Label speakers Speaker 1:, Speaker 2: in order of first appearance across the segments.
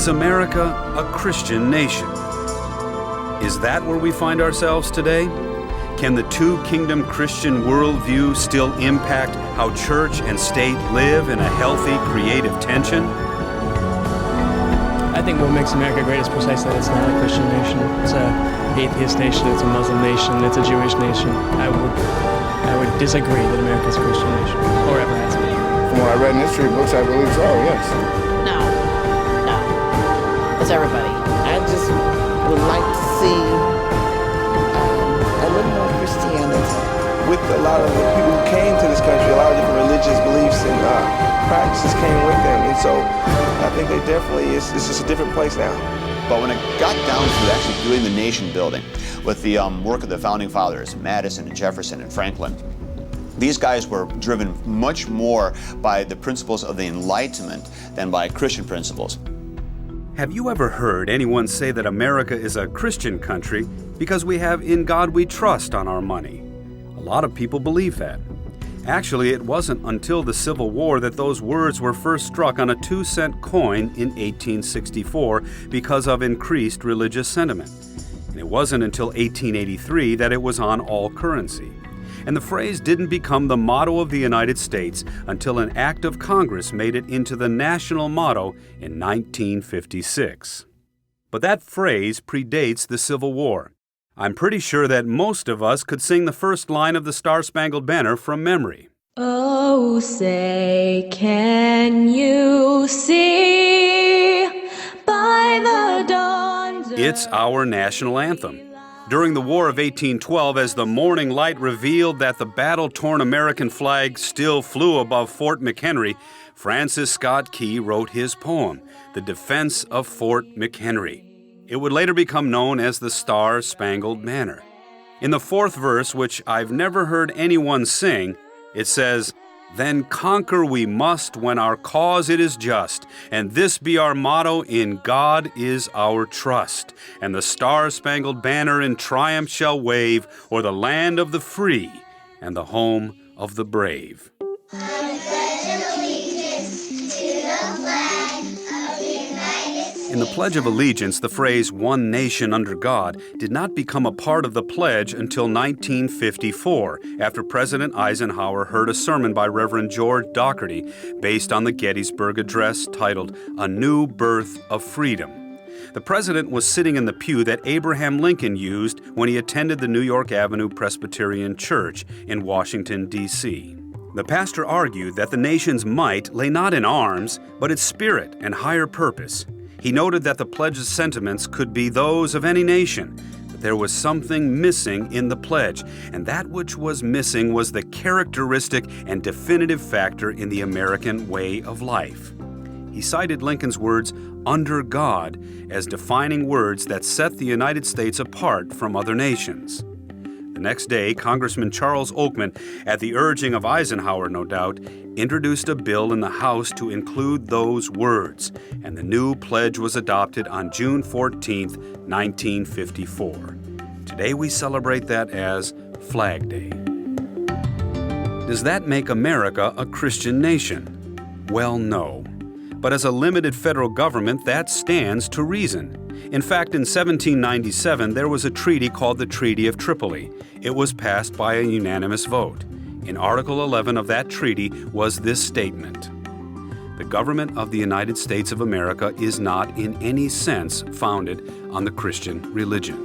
Speaker 1: Is America a Christian nation? Is that where we find ourselves today? Can the two-kingdom Christian worldview still impact how church and state live in a healthy, creative tension?
Speaker 2: I think what makes America great is precisely that it's not a Christian nation. It's an atheist nation, it's a Muslim nation, it's a Jewish nation. I would disagree that America's a Christian nation, or ever has been.
Speaker 3: From what I read in history books, I believe so, yes.
Speaker 4: No. It's everybody.
Speaker 5: I just would like to see a little more Christianity.
Speaker 6: With a lot of the people who came to this country, a lot of different religious beliefs and practices came with them. And so I think they definitely, it's just a different place now.
Speaker 7: But when it got down to actually doing the nation building, with the work of the founding fathers, Madison and Jefferson and Franklin, these guys were driven much more by the principles of the Enlightenment than by Christian principles.
Speaker 1: Have you ever heard anyone say that America is a Christian country because we have "In God We Trust" on our money? A lot of people believe that. Actually, it wasn't until the Civil War that those words were first struck on a 2-cent coin in 1864 because of increased religious sentiment. And it wasn't until 1883 that it was on all currency. And the phrase didn't become the motto of the United States until an act of Congress made it into the national motto in 1956. But that phrase predates the Civil War. I'm pretty sure that most of us could sing the first line of the Star-Spangled Banner from memory.
Speaker 8: Oh, say, can you see by the dawn's
Speaker 1: It's our national anthem. During the War of 1812, as the morning light revealed that the battle-torn American flag still flew above Fort McHenry, Francis Scott Key wrote his poem, The Defense of Fort McHenry. It would later become known as the Star-Spangled Banner. In the fourth verse, which I've never heard anyone sing, it says, "Then conquer we must when our cause it is just, and this be our motto, in God is our trust. And the Star-Spangled Banner in triumph shall wave o'er the land of the free and the home of the brave." In the Pledge of Allegiance, the phrase "one nation under God" did not become a part of the pledge until 1954, after President Eisenhower heard a sermon by Reverend George Dougherty based on the Gettysburg Address titled "A New Birth of Freedom." The president was sitting in the pew that Abraham Lincoln used when he attended the New York Avenue Presbyterian Church in Washington, D.C. The pastor argued that the nation's might lay not in arms, but its spirit and higher purpose. He noted that the pledge's sentiments could be those of any nation, but there was something missing in the pledge, and that which was missing was the characteristic and definitive factor in the American way of life. He cited Lincoln's words, "under God," as defining words that set the United States apart from other nations. The next day, Congressman Charles Oakman, at the urging of Eisenhower, no doubt, introduced a bill in the House to include those words, and the new pledge was adopted on June 14, 1954. Today we celebrate that as Flag Day. Does that make America a Christian nation? Well, no. But as a limited federal government, that stands to reason. In fact, in 1797, there was a treaty called the Treaty of Tripoli. It was passed by a unanimous vote. In Article 11 of that treaty was this statement: "The government of the United States of America is not in any sense founded on the Christian religion."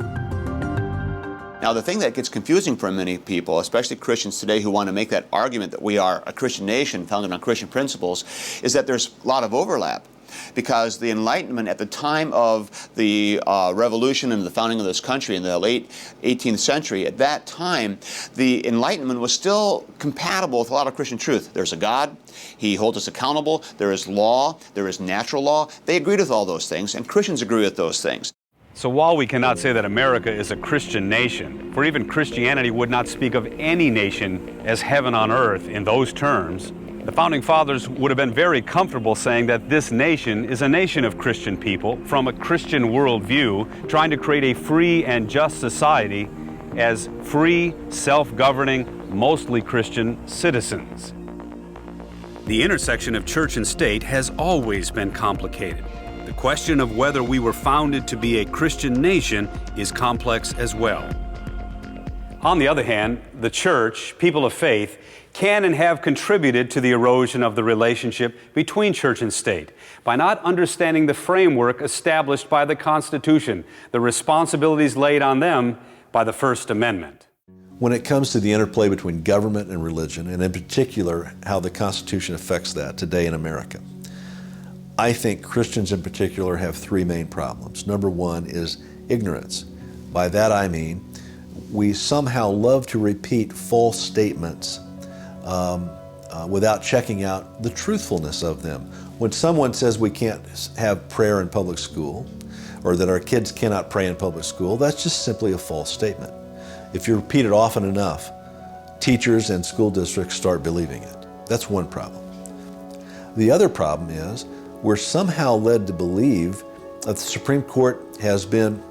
Speaker 7: Now, the thing that gets confusing for many people, especially Christians today who want to make that argument that we are a Christian nation founded on Christian principles, is that there's a lot of overlap. Because the Enlightenment at the time of the Revolution and the founding of this country in the late 18th century, at that time, the Enlightenment was still compatible with a lot of Christian truth. There's a God, He holds us accountable, there is law, there is natural law. They agreed with all those things, and Christians agree with those things.
Speaker 1: So while we cannot say that America is a Christian nation, for even Christianity would not speak of any nation as heaven on earth in those terms, the Founding Fathers would have been very comfortable saying that this nation is a nation of Christian people from a Christian worldview, trying to create a free and just society as free, self-governing, mostly Christian citizens. The intersection of church and state has always been complicated. The question of whether we were founded to be a Christian nation is complex as well. On the other hand, the church, people of faith, can and have contributed to the erosion of the relationship between church and state by not understanding the framework established by the Constitution, the responsibilities laid on them by the First Amendment.
Speaker 4: When it comes to the interplay between government and religion, and in particular how the Constitution affects that today in America, I think Christians in particular have three main problems. Number one is ignorance. By that I mean we somehow love to repeat false statements without checking out the truthfulness of them. When someone says we can't have prayer in public school, or that our kids cannot pray in public school, that's just simply a false statement. If you repeat it often enough, teachers and school districts start believing it. That's one problem. The other problem is we're somehow led to believe that the Supreme Court has been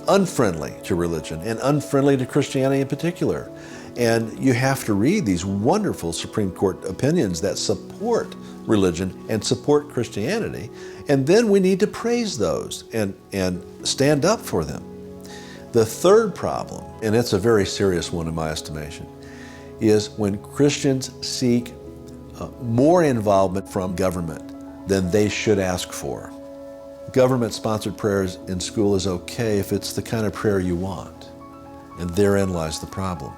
Speaker 4: unfriendly to religion and unfriendly to Christianity in particular. And you have to read these wonderful Supreme Court opinions that support religion and support Christianity, and then we need to praise those and stand up for them. The third problem, and it's a very serious one in my estimation, is when Christians seek more involvement from government than they should ask for. Government-sponsored prayers in school is okay if it's the kind of prayer you want, and therein lies the problem.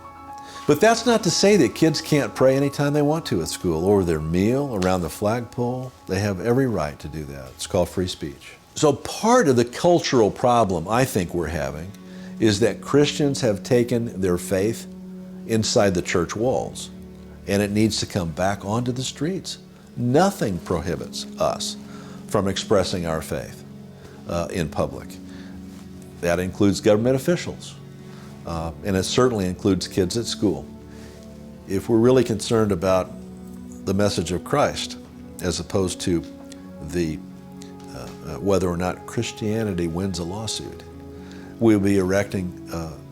Speaker 4: But that's not to say that kids can't pray anytime they want to at school, over their meal, around the flagpole. They have every right to do that. It's called free speech. So part of the cultural problem I think we're having is that Christians have taken their faith inside the church walls, and it needs to come back onto the streets. Nothing prohibits us from expressing our faith in public. That includes government officials. And it certainly includes kids at school. If we're really concerned about the message of Christ, as opposed to the whether or not Christianity wins a lawsuit, we'll be erecting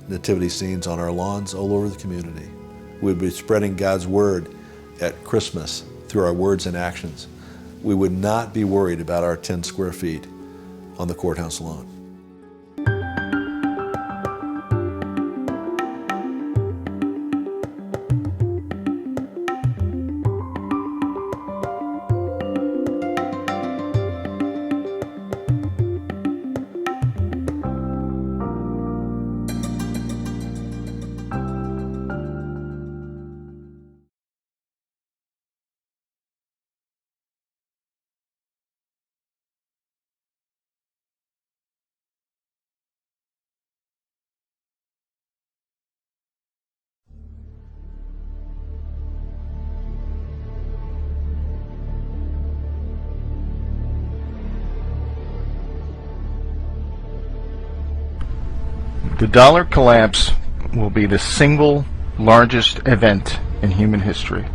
Speaker 4: nativity scenes on our lawns all over the community. We'll be spreading God's word at Christmas through our words and actions. We would not be worried about our 10 square feet on the courthouse lawn.
Speaker 9: The dollar collapse will be the single largest event in human history.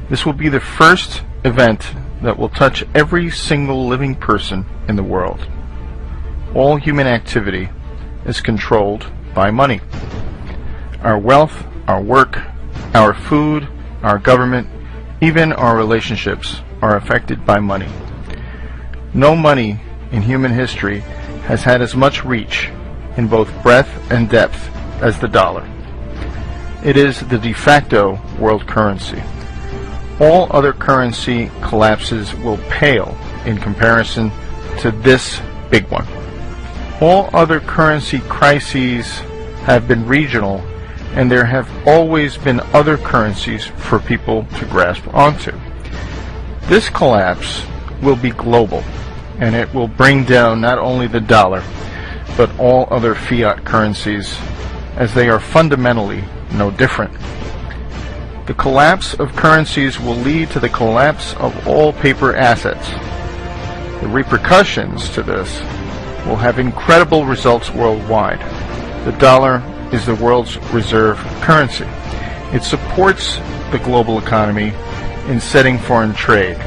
Speaker 9: This will be the first event that will touch every single living person in the world. All human activity is controlled by money. Our wealth, our work, our food, our government, even our relationships are affected by money. No money in human history has had as much reach in both breadth and depth as the dollar. It is the de facto world currency. All other currency collapses will pale in comparison to this big one. All other currency crises have been regional, and there have always been other currencies for people to grasp onto. This collapse will be global, and it will bring down not only the dollar, but all other fiat currencies, as they are fundamentally no different. The collapse of currencies will lead to the collapse of all paper assets. The repercussions to this will have incredible results worldwide. The dollar is the world's reserve currency. It supports the global economy in setting foreign trade,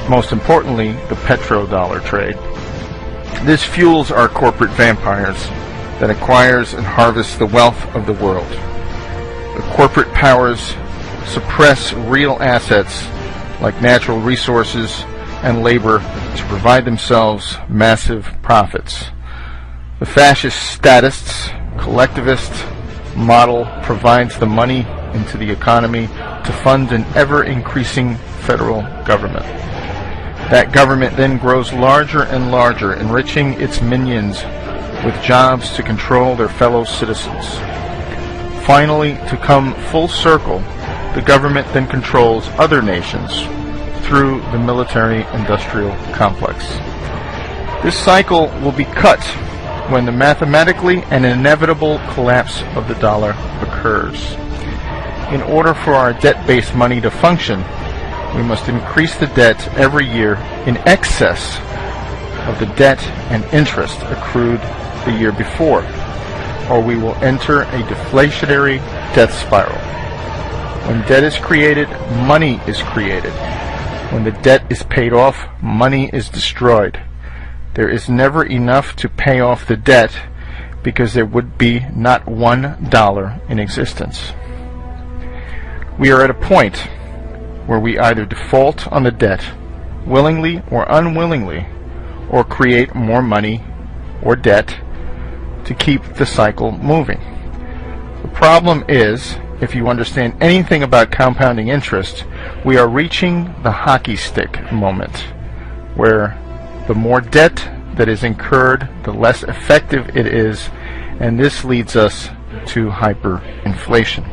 Speaker 9: most importantly, the petrodollar trade. This fuels our corporate vampires that acquires and harvests the wealth of the world. The corporate powers suppress real assets like natural resources, and labor to provide themselves massive profits. The fascist statists, collectivist model provides the money into the economy to fund an ever-increasing federal government. That government then grows larger and larger, enriching its minions with jobs to control their fellow citizens. Finally, to come full circle, the government then controls other nations through the military-industrial complex. This cycle will be cut when the mathematically and inevitable collapse of the dollar occurs. In order for our debt-based money to function, we must increase the debt every year in excess of the debt and interest accrued the year before, or we will enter a deflationary death spiral. When debt is created, money is created. When the debt is paid off, money is destroyed. There is never enough to pay off the debt because there would be not $1 in existence. We are at a point where we either default on the debt, willingly or unwillingly, or create more money or debt to keep the cycle moving. The problem is, if you understand anything about compounding interest, we are reaching the hockey stick moment, where the more debt that is incurred, the less effective it is, and this leads us to hyperinflation.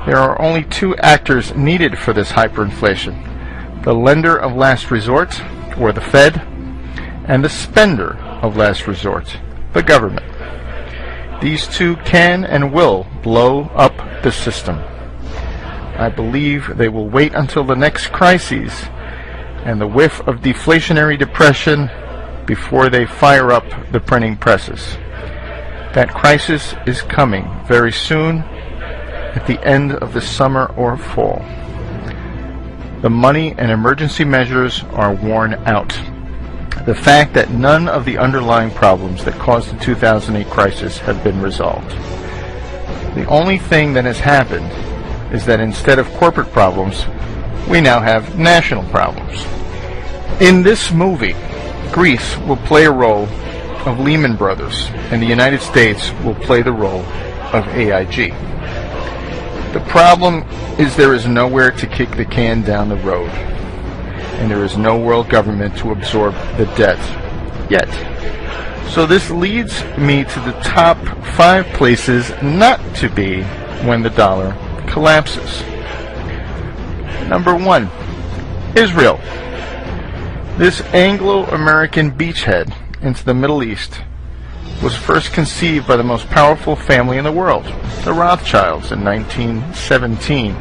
Speaker 9: There are only two actors needed for this hyperinflation: the lender of last resort, or the Fed, and the spender of last resort, the government. These two can and will blow up the system. I believe they will wait until the next crises and the whiff of deflationary depression before they fire up the printing presses. That crisis is coming very soon, at the end of the summer or fall. The money and emergency measures are worn out. The fact that none of the underlying problems that caused the 2008 crisis have been resolved. The only thing that has happened is that instead of corporate problems, we now have national problems. In this movie, Greece will play a role of Lehman Brothers, and the United States will play the role of AIG. The problem is there is nowhere to kick the can down the road, and there is no world government to absorb the debt yet. So this leads me to the top 5 places not to be when the dollar collapses. Number 1, Israel. This Anglo-American beachhead into the Middle East was first conceived by the most powerful family in the world, the Rothschilds, in 1917.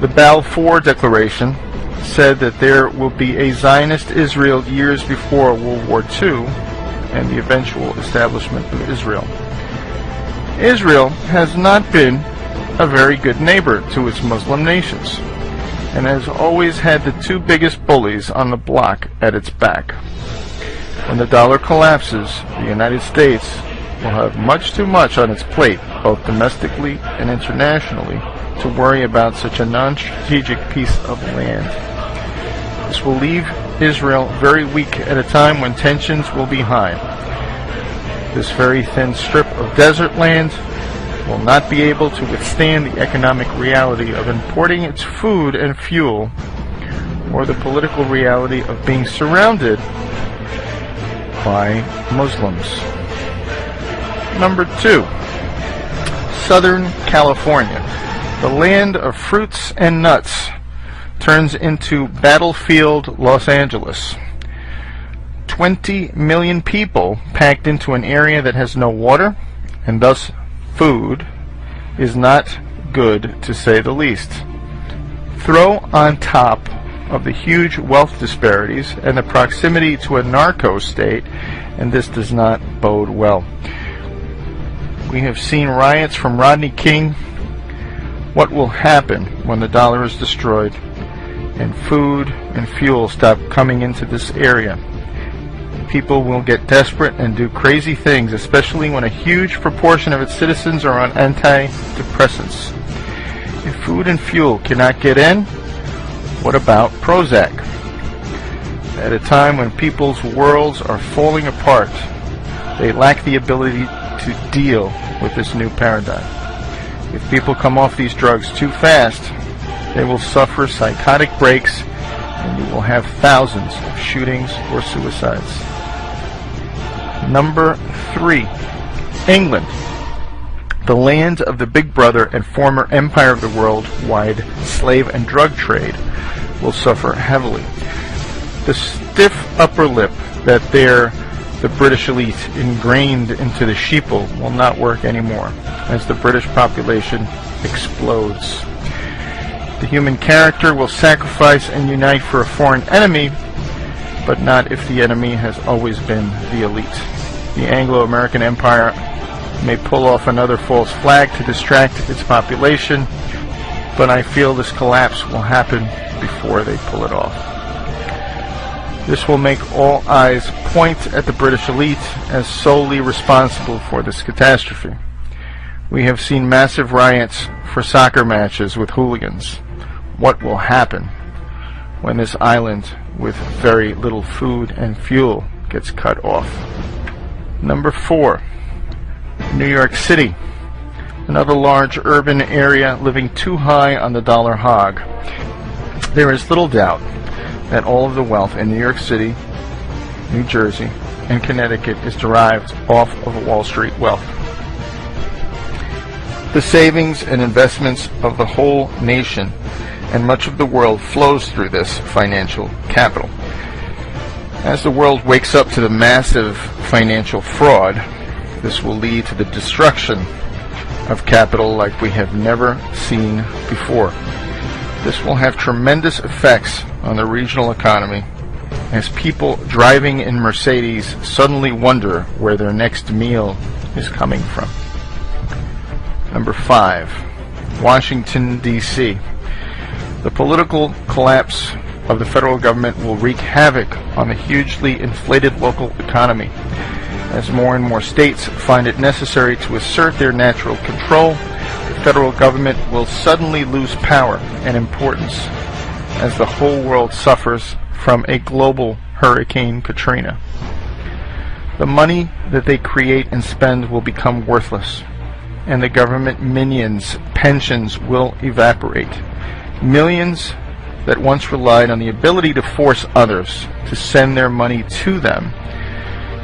Speaker 9: The Balfour Declaration said that there will be a Zionist Israel years before World War II and the eventual establishment of Israel. Israel has not been a very good neighbor to its Muslim nations, and has always had the two biggest bullies on the block at its back. When the dollar collapses, the United States will have much too much on its plate, both domestically and internationally, to worry about such a non-strategic piece of land. This will leave Israel very weak at a time when tensions will be high. This very thin strip of desert land will not be able to withstand the economic reality of importing its food and fuel, or the political reality of being surrounded by Muslims. Number 2, Southern California. The land of fruits and nuts turns into battlefield Los Angeles. 20 million people packed into an area that has no water, and thus food, is not good, to say the least. Throw on top of the huge wealth disparities and the proximity to a narco state, and this does not bode well. We have seen riots from Rodney King. What will happen when the dollar is destroyed and food and fuel stop coming into this area? People will get desperate and do crazy things, especially when a huge proportion of its citizens are on antidepressants. If food and fuel cannot get in, What about Prozac? At a time when people's worlds are falling apart, they lack the ability to deal with this new paradigm. If people come off these drugs too fast, they will suffer psychotic breaks, and you will have thousands of shootings or suicides. Number 3, England. The land of the Big Brother and former empire of the worldwide slave and drug trade will suffer heavily. The stiff upper lip that the British elite ingrained into the sheeple will not work anymore as the British population explodes. The human character will sacrifice and unite for a foreign enemy, but not if the enemy has always been the elite. The Anglo-American Empire may pull off another false flag to distract its population, but I feel this collapse will happen before they pull it off. This will make all eyes point at the British elite as solely responsible for this catastrophe. We have seen massive riots for soccer matches with hooligans. What will happen when this island with very little food and fuel gets cut off? Number 4, New York City. Another large urban area living too high on the dollar hog. There is little doubt that all of the wealth in New York City, New Jersey, and Connecticut is derived off of Wall Street wealth. The savings and investments of the whole nation and much of the world flows through this financial capital. As the world wakes up to the massive financial fraud, this will lead to the destruction of capital like we have never seen before. This will have tremendous effects on the regional economy as people driving in Mercedes suddenly wonder where their next meal is coming from. Number 5, Washington, D.C. The political collapse of the federal government will wreak havoc on the hugely inflated local economy. As more and more states find it necessary to assert their natural control, the federal government will suddenly lose power and importance as the whole world suffers from a global Hurricane Katrina. The money that they create and spend will become worthless, and the government minions' pensions will evaporate. Millions that once relied on the ability to force others to send their money to them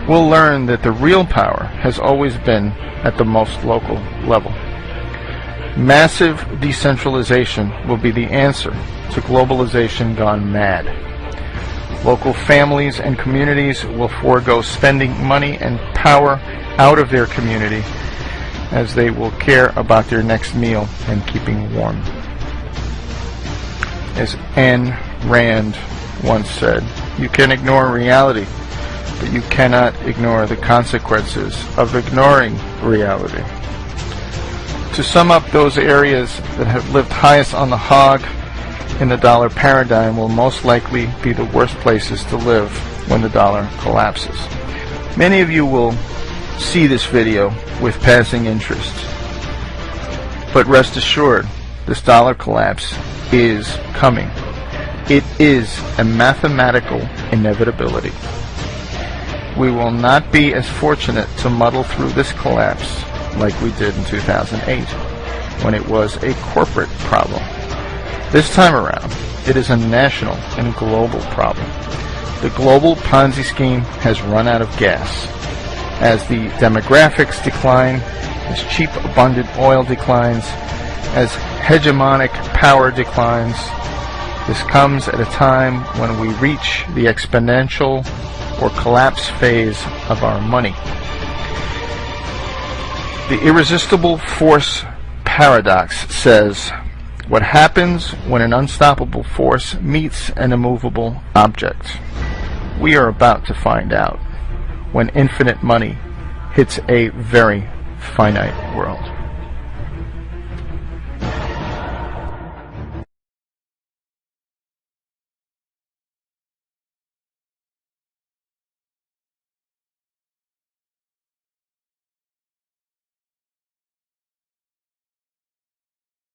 Speaker 9: will learn that the real power has always been at the most local level. Massive decentralization will be the answer to globalization gone mad. Local families and communities will forego spending money and power out of their community as they will care about their next meal and keeping warm. As Ayn Rand once said, you can ignore reality, but you cannot ignore the consequences of ignoring reality. To sum up, those areas that have lived highest on the hog in the dollar paradigm will most likely be the worst places to live when the dollar collapses. Many of you will see this video with passing interest, but rest assured, this dollar collapse is coming. It is a mathematical inevitability. We will not be as fortunate to muddle through this collapse like we did in 2008, when it was a corporate problem. This time around, it is a national and global problem. The global Ponzi scheme has run out of gas. As the demographics decline, as cheap, abundant oil declines, as hegemonic power declines, this comes at a time when we reach the exponential or collapse phase of our money. The irresistible force paradox says, what happens when an unstoppable force meets an immovable object? We are about to find out when infinite money hits a very finite world.